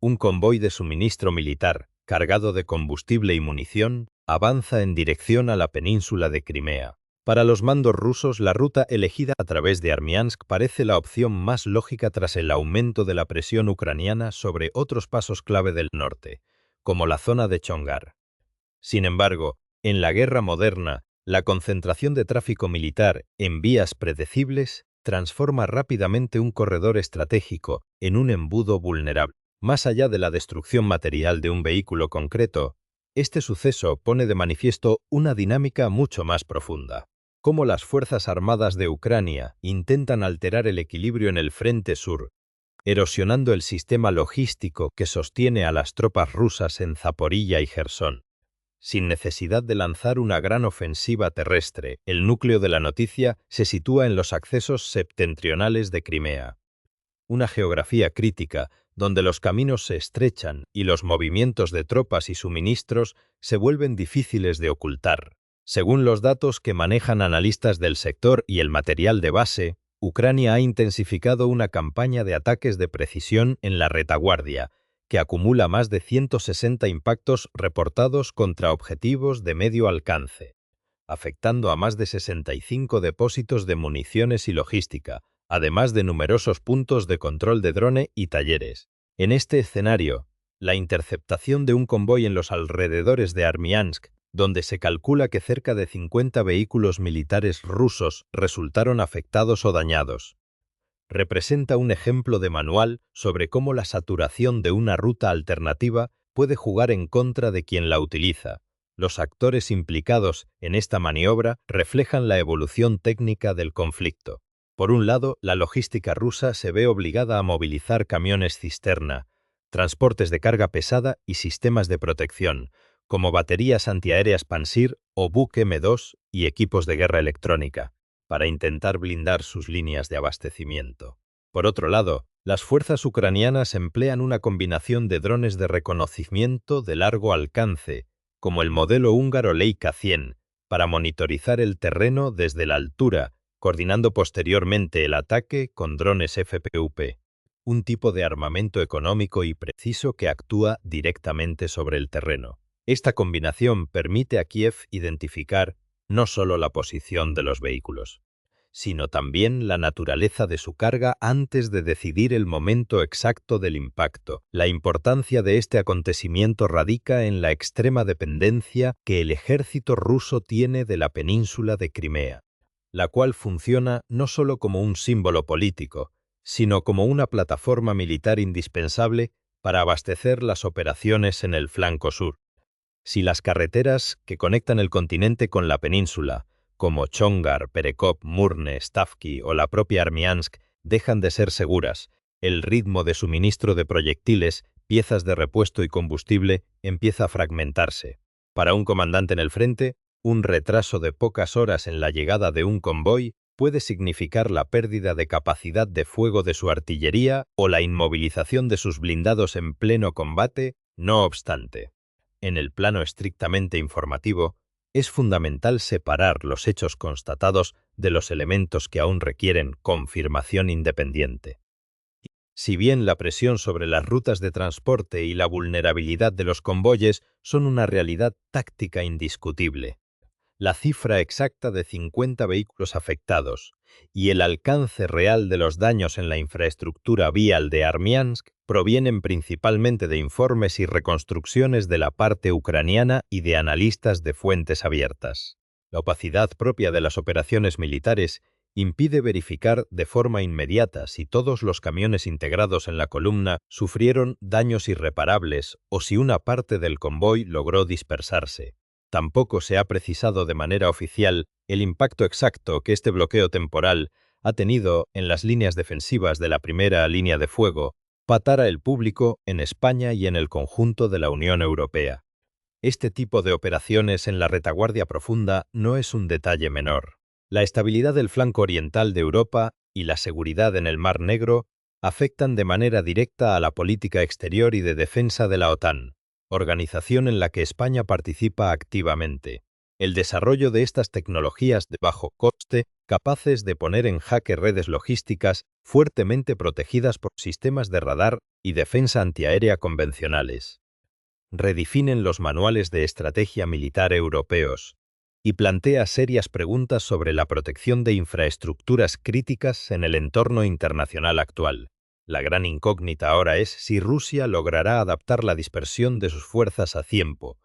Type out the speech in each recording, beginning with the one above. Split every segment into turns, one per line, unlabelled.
Un convoy de suministro militar, cargado de combustible y munición, avanza en dirección a la península de Crimea. Para los mandos rusos, la ruta elegida a través de Armiansk parece la opción más lógica tras el aumento de la presión ucraniana sobre otros pasos clave del norte, como la zona de Chongar. Sin embargo, en la guerra moderna, la concentración de tráfico militar en vías predecibles transforma rápidamente un corredor estratégico en un embudo vulnerable. Más allá de la destrucción material de un vehículo concreto, este suceso pone de manifiesto una dinámica mucho más profunda. Cómo las Fuerzas Armadas de Ucrania intentan alterar el equilibrio en el frente sur, erosionando el sistema logístico que sostiene a las tropas rusas en Zaporilla y Jersón. Sin necesidad de lanzar una gran ofensiva terrestre, el núcleo de la noticia se sitúa en los accesos septentrionales de Crimea. Una geografía crítica, donde los caminos se estrechan y los movimientos de tropas y suministros se vuelven difíciles de ocultar. Según los datos que manejan analistas del sector y el material de base, Ucrania ha intensificado una campaña de ataques de precisión en la retaguardia, que acumula más de 160 impactos reportados contra objetivos de medio alcance, afectando a más de 65 depósitos de municiones y logística, además de numerosos puntos de control de drone y talleres. En este escenario, la interceptación de un convoy en los alrededores de Armiansk, donde se calcula que cerca de 50 vehículos militares rusos resultaron afectados o dañados, representa un ejemplo de manual sobre cómo la saturación de una ruta alternativa puede jugar en contra de quien la utiliza. Los actores implicados en esta maniobra reflejan la evolución técnica del conflicto. Por un lado, la logística rusa se ve obligada a movilizar camiones cisterna, transportes de carga pesada y sistemas de protección, como baterías antiaéreas Pansir o Buk M2 y equipos de guerra electrónica, para intentar blindar sus líneas de abastecimiento. Por otro lado, las fuerzas ucranianas emplean una combinación de drones de reconocimiento de largo alcance, como el modelo húngaro Leica 100, para monitorizar el terreno desde la altura, coordinando posteriormente el ataque con drones FPV, un tipo de armamento económico y preciso que actúa directamente sobre el terreno. Esta combinación permite a Kiev identificar no solo la posición de los vehículos, sino también la naturaleza de su carga antes de decidir el momento exacto del impacto. La importancia de este acontecimiento radica en la extrema dependencia que el ejército ruso tiene de la península de Crimea, la cual funciona no solo como un símbolo político, sino como una plataforma militar indispensable para abastecer las operaciones en el flanco sur. Si las carreteras que conectan el continente con la península, como Chongar, Perekop, Murne, Stavki o la propia Armiansk, dejan de ser seguras, el ritmo de suministro de proyectiles, piezas de repuesto y combustible empieza a fragmentarse. Para un comandante en el frente, un retraso de pocas horas en la llegada de un convoy puede significar la pérdida de capacidad de fuego de su artillería o la inmovilización de sus blindados en pleno combate. No obstante, en el plano estrictamente informativo, es fundamental separar los hechos constatados de los elementos que aún requieren confirmación independiente. Si bien la presión sobre las rutas de transporte y la vulnerabilidad de los convoyes son una realidad táctica indiscutible, la cifra exacta de 50 vehículos afectados y el alcance real de los daños en la infraestructura vial de Armiansk provienen principalmente de informes y reconstrucciones de la parte ucraniana y de analistas de fuentes abiertas. La opacidad propia de las operaciones militares impide verificar de forma inmediata si todos los camiones integrados en la columna sufrieron daños irreparables o si una parte del convoy logró dispersarse. Tampoco se ha precisado de manera oficial el impacto exacto que este bloqueo temporal ha tenido en las líneas defensivas de la primera línea de fuego para el público en España y en el conjunto de la Unión Europea. Este tipo de operaciones en la retaguardia profunda no es un detalle menor. La estabilidad del flanco oriental de Europa y la seguridad en el Mar Negro afectan de manera directa a la política exterior y de defensa de la OTAN, organización en la que España participa activamente. El desarrollo de estas tecnologías de bajo coste, capaces de poner en jaque redes logísticas fuertemente protegidas por sistemas de radar y defensa antiaérea convencionales, redefinen los manuales de estrategia militar europeos y plantea serias preguntas sobre la protección de infraestructuras críticas en el entorno internacional actual. La gran incógnita ahora es si Rusia logrará adaptar la dispersión de sus fuerzas a tiempo,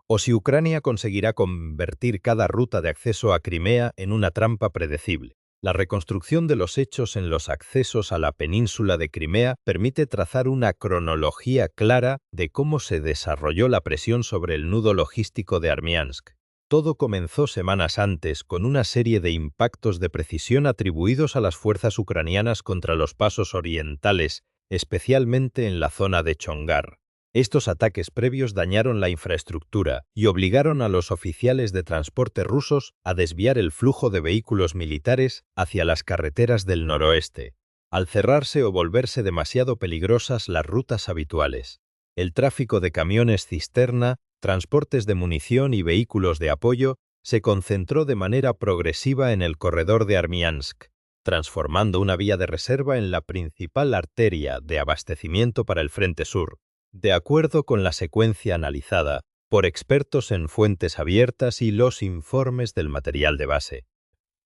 o si Ucrania conseguirá convertir cada ruta de acceso a Crimea en una trampa predecible. La reconstrucción de los hechos en los accesos a la península de Crimea permite trazar una cronología clara de cómo se desarrolló la presión sobre el nudo logístico de Armiansk. Todo comenzó semanas antes con una serie de impactos de precisión atribuidos a las fuerzas ucranianas contra los pasos orientales, especialmente en la zona de Chongar. Estos ataques previos dañaron la infraestructura y obligaron a los oficiales de transporte rusos a desviar el flujo de vehículos militares hacia las carreteras del noroeste, al cerrarse o volverse demasiado peligrosas las rutas habituales. El tráfico de camiones cisterna, transportes de munición y vehículos de apoyo se concentró de manera progresiva en el corredor de Armiansk, transformando una vía de reserva en la principal arteria de abastecimiento para el Frente Sur. De acuerdo con la secuencia analizada por expertos en fuentes abiertas y los informes del material de base,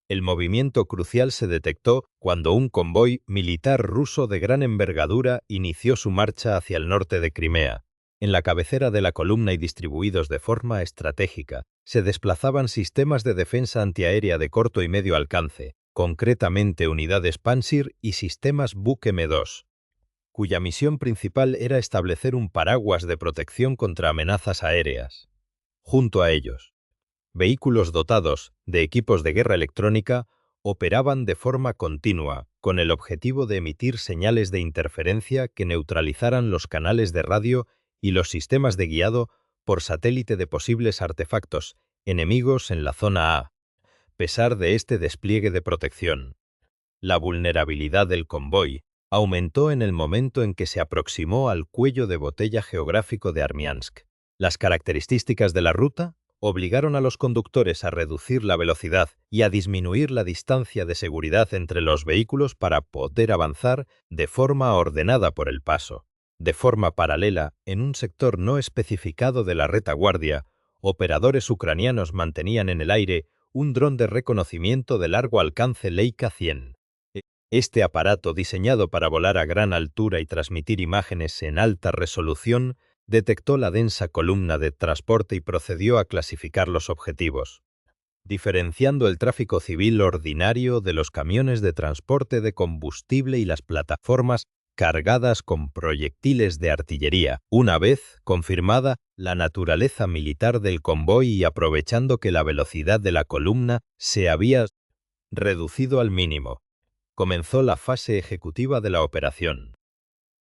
el movimiento crucial se detectó cuando un convoy militar ruso de gran envergadura inició su marcha hacia el norte de Crimea. En la cabecera de la columna y distribuidos de forma estratégica, se desplazaban sistemas de defensa antiaérea de corto y medio alcance, concretamente unidades Pantsir y sistemas Buk M2. Cuya misión principal era establecer un paraguas de protección contra amenazas aéreas. Junto a ellos, vehículos dotados de equipos de guerra electrónica operaban de forma continua con el objetivo de emitir señales de interferencia que neutralizaran los canales de radio y los sistemas de guiado por satélite de posibles artefactos enemigos en la zona A. A pesar de este despliegue de protección, la vulnerabilidad del convoy aumentó en el momento en que se aproximó al cuello de botella geográfico de Armiansk. Las características de la ruta obligaron a los conductores a reducir la velocidad y a disminuir la distancia de seguridad entre los vehículos para poder avanzar de forma ordenada por el paso. De forma paralela, en un sector no especificado de la retaguardia, operadores ucranianos mantenían en el aire un dron de reconocimiento de largo alcance Leica 100. Este aparato, diseñado para volar a gran altura y transmitir imágenes en alta resolución, detectó la densa columna de transporte y procedió a clasificar los objetivos, diferenciando el tráfico civil ordinario de los camiones de transporte de combustible y las plataformas cargadas con proyectiles de artillería. Una vez confirmada la naturaleza militar del convoy y aprovechando que la velocidad de la columna se había reducido al mínimo, comenzó la fase ejecutiva de la operación.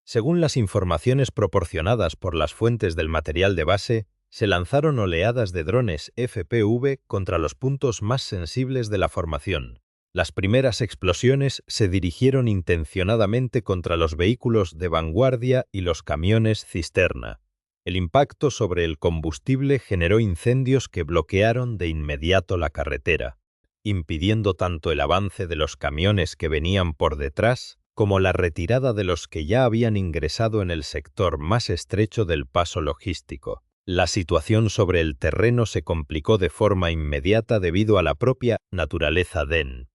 Según las informaciones proporcionadas por las fuentes del material de base, se lanzaron oleadas de drones FPV contra los puntos más sensibles de la formación. Las primeras explosiones se dirigieron intencionadamente contra los vehículos de vanguardia y los camiones cisterna. El impacto sobre el combustible generó incendios que bloquearon de inmediato la carretera, impidiendo tanto el avance de los camiones que venían por detrás como la retirada de los que ya habían ingresado en el sector más estrecho del paso logístico. La situación sobre el terreno se complicó de forma inmediata debido a la propia naturaleza de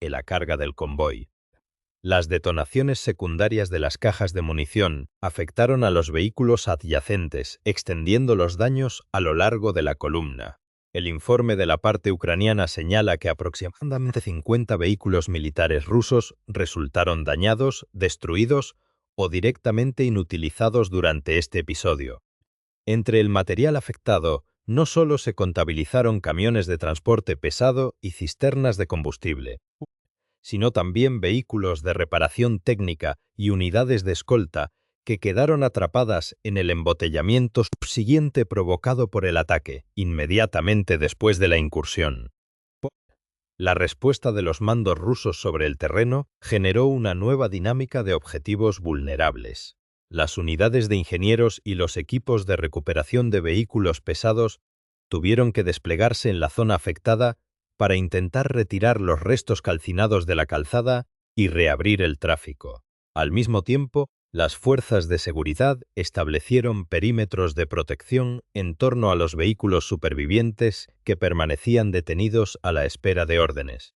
la carga del convoy. Las detonaciones secundarias de las cajas de munición afectaron a los vehículos adyacentes, extendiendo los daños a lo largo de la columna. El informe de la parte ucraniana señala que aproximadamente 50 vehículos militares rusos resultaron dañados, destruidos o directamente inutilizados durante este episodio. Entre el material afectado, no solo se contabilizaron camiones de transporte pesado y cisternas de combustible, sino también vehículos de reparación técnica y unidades de escolta que quedaron atrapadas en el embotellamiento subsiguiente provocado por el ataque, inmediatamente después de la incursión. La respuesta de los mandos rusos sobre el terreno generó una nueva dinámica de objetivos vulnerables. Las unidades de ingenieros y los equipos de recuperación de vehículos pesados tuvieron que desplegarse en la zona afectada para intentar retirar los restos calcinados de la calzada y reabrir el tráfico. Al mismo tiempo, las fuerzas de seguridad establecieron perímetros de protección en torno a los vehículos supervivientes que permanecían detenidos a la espera de órdenes.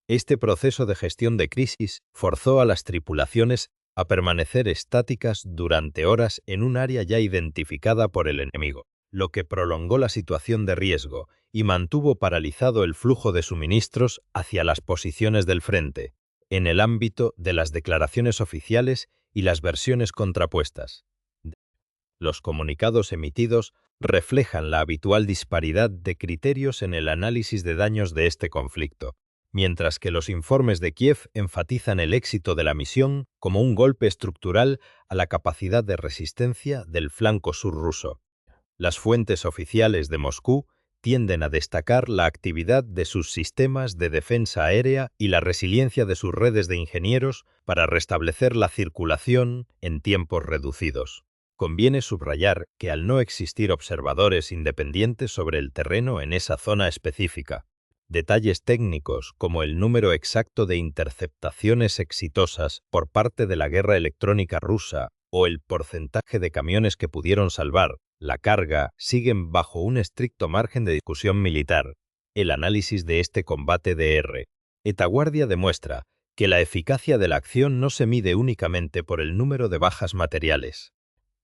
Este proceso de gestión de crisis forzó a las tripulaciones a permanecer estáticas durante horas en un área ya identificada por el enemigo, lo que prolongó la situación de riesgo y mantuvo paralizado el flujo de suministros hacia las posiciones del frente, en el ámbito de las declaraciones oficiales y las versiones contrapuestas. Los comunicados emitidos reflejan la habitual disparidad de criterios en el análisis de daños de este conflicto, mientras que los informes de Kiev enfatizan el éxito de la misión como un golpe estructural a la capacidad de resistencia del flanco sur ruso. Las fuentes oficiales de Moscú tienden a destacar la actividad de sus sistemas de defensa aérea y la resiliencia de sus redes de ingenieros para restablecer la circulación en tiempos reducidos. Conviene subrayar que al no existir observadores independientes sobre el terreno en esa zona específica, detalles técnicos como el número exacto de interceptaciones exitosas por parte de la guerra electrónica rusa o el porcentaje de camiones que pudieron salvar la carga siguen bajo un estricto margen de discusión militar. El análisis de este combate de retaguardia demuestra que la eficacia de la acción no se mide únicamente por el número de bajas materiales,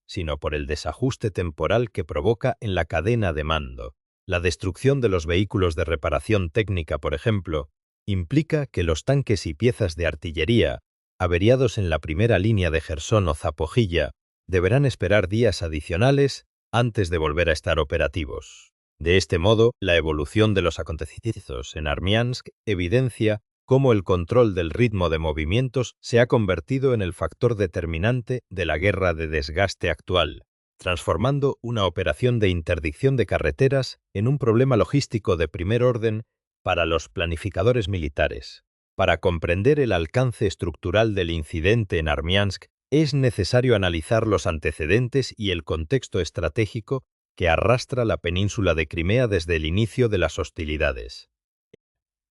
sino por el desajuste temporal que provoca en la cadena de mando. La destrucción de los vehículos de reparación técnica, por ejemplo, implica que los tanques y piezas de artillería, averiados en la primera línea de Jersón o Zapojilla, deberán esperar días adicionales antes de volver a estar operativos. De este modo, la evolución de los acontecimientos en Armiansk evidencia cómo el control del ritmo de movimientos se ha convertido en el factor determinante de la guerra de desgaste actual, transformando una operación de interdicción de carreteras en un problema logístico de primer orden para los planificadores militares. Para comprender el alcance estructural del incidente en Armiansk, es necesario analizar los antecedentes y el contexto estratégico que arrastra la península de Crimea desde el inicio de las hostilidades.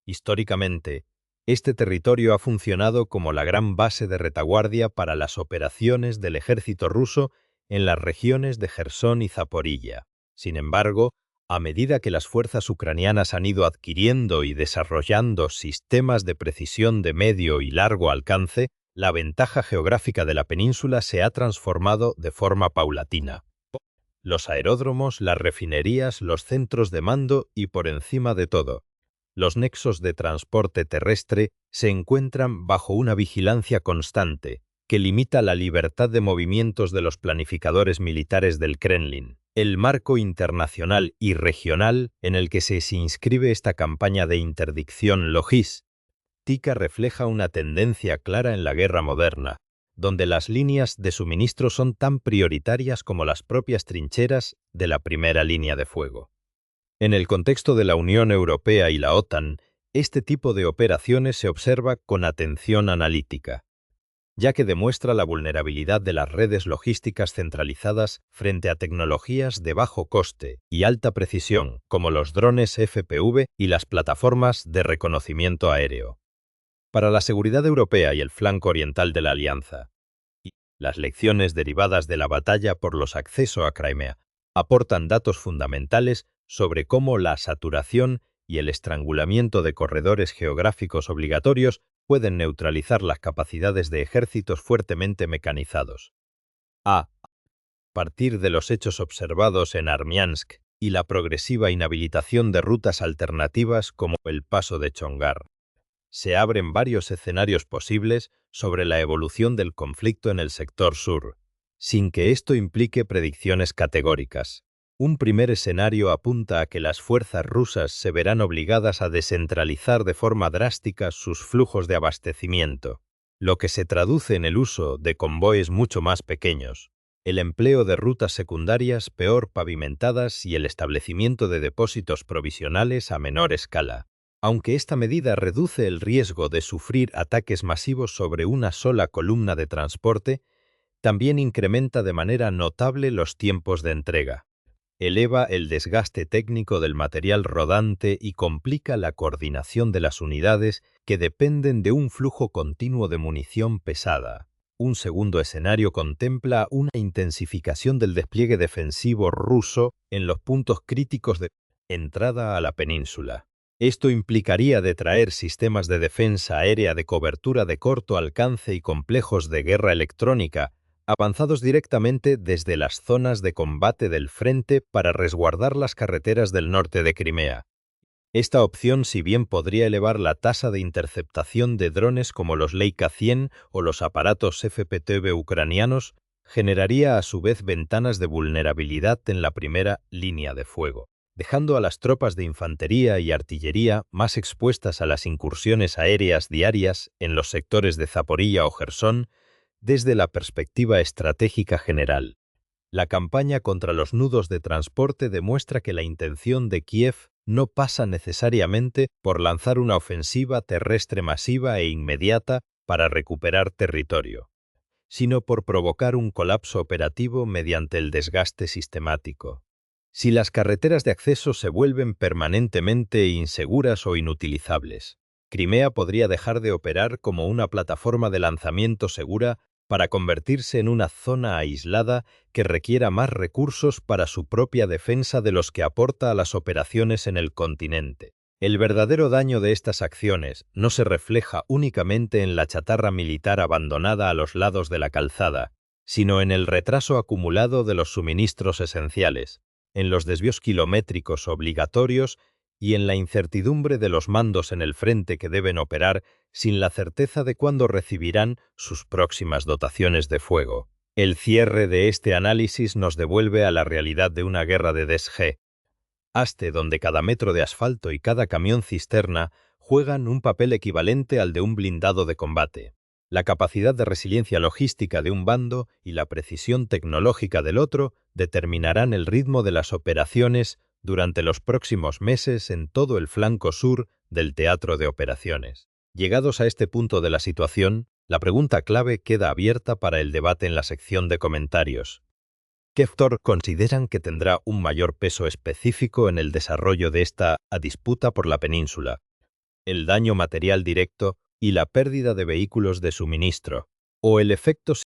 Históricamente, este territorio ha funcionado como la gran base de retaguardia para las operaciones del ejército ruso en las regiones de Jersón y Zaporilla. Sin embargo, a medida que las fuerzas ucranianas han ido adquiriendo y desarrollando sistemas de precisión de medio y largo alcance, la ventaja geográfica de la península se ha transformado de forma paulatina. Los aeródromos, las refinerías, los centros de mando y, por encima de todo, los nexos de transporte terrestre se encuentran bajo una vigilancia constante que limita la libertad de movimientos de los planificadores militares del Kremlin. El marco internacional y regional en el que se inscribe esta campaña de interdicción logística refleja una tendencia clara en la guerra moderna, donde las líneas de suministro son tan prioritarias como las propias trincheras de la primera línea de fuego. En el contexto de la Unión Europea y la OTAN, este tipo de operaciones se observa con atención analítica, ya que demuestra la vulnerabilidad de las redes logísticas centralizadas frente a tecnologías de bajo coste y alta precisión, como los drones FPV y las plataformas de reconocimiento aéreo. Para la seguridad europea y el flanco oriental de la alianza, las lecciones derivadas de la batalla por los accesos a Crimea aportan datos fundamentales sobre cómo la saturación y el estrangulamiento de corredores geográficos obligatorios pueden neutralizar las capacidades de ejércitos fuertemente mecanizados. A partir de los hechos observados en Armiansk y la progresiva inhabilitación de rutas alternativas como el paso de Chongar, se abren varios escenarios posibles sobre la evolución del conflicto en el sector sur, sin que esto implique predicciones categóricas. Un primer escenario apunta a que las fuerzas rusas se verán obligadas a descentralizar de forma drástica sus flujos de abastecimiento, lo que se traduce en el uso de convoyes mucho más pequeños, el empleo de rutas secundarias peor pavimentadas y el establecimiento de depósitos provisionales a menor escala. Aunque esta medida reduce el riesgo de sufrir ataques masivos sobre una sola columna de transporte, también incrementa de manera notable los tiempos de entrega. eleva el desgaste técnico del material rodante y complica la coordinación de las unidades que dependen de un flujo continuo de munición pesada. Un segundo escenario contempla una intensificación del despliegue defensivo ruso en los puntos críticos de entrada a la península. Esto implicaría detraer sistemas de defensa aérea de cobertura de corto alcance y complejos de guerra electrónica, avanzados directamente desde las zonas de combate del frente para resguardar las carreteras del norte de Crimea. Esta opción, si bien podría elevar la tasa de interceptación de drones como los Leica 100 o los aparatos FPV ucranianos, generaría a su vez ventanas de vulnerabilidad en la primera línea de fuego, dejando a las tropas de infantería y artillería más expuestas a las incursiones aéreas diarias en los sectores de Zaporilla o Jersón desde la perspectiva estratégica general. La campaña contra los nudos de transporte demuestra que la intención de Kiev no pasa necesariamente por lanzar una ofensiva terrestre masiva e inmediata para recuperar territorio, sino por provocar un colapso operativo mediante el desgaste sistemático. Si las carreteras de acceso se vuelven permanentemente inseguras o inutilizables, Crimea podría dejar de operar como una plataforma de lanzamiento segura para convertirse en una zona aislada que requiera más recursos para su propia defensa de los que aporta a las operaciones en el continente. El verdadero daño de estas acciones no se refleja únicamente en la chatarra militar abandonada a los lados de la calzada, sino en el retraso acumulado de los suministros esenciales, en los desvíos kilométricos obligatorios y en la incertidumbre de los mandos en el frente que deben operar sin la certeza de cuándo recibirán sus próximas dotaciones de fuego. El cierre de este análisis nos devuelve a la realidad de una guerra de desgué, donde cada metro de asfalto y cada camión cisterna juegan un papel equivalente al de un blindado de combate. La capacidad de resiliencia logística de un bando y la precisión tecnológica del otro determinarán el ritmo de las operaciones durante los próximos meses en todo el flanco sur del teatro de operaciones. Llegados a este punto de la situación, la pregunta clave queda abierta para el debate en la sección de comentarios. ¿Qué factor consideran que tendrá un mayor peso específico en el desarrollo de esta disputa por la península? ¿El daño material directo y la pérdida de vehículos de suministro, o el efecto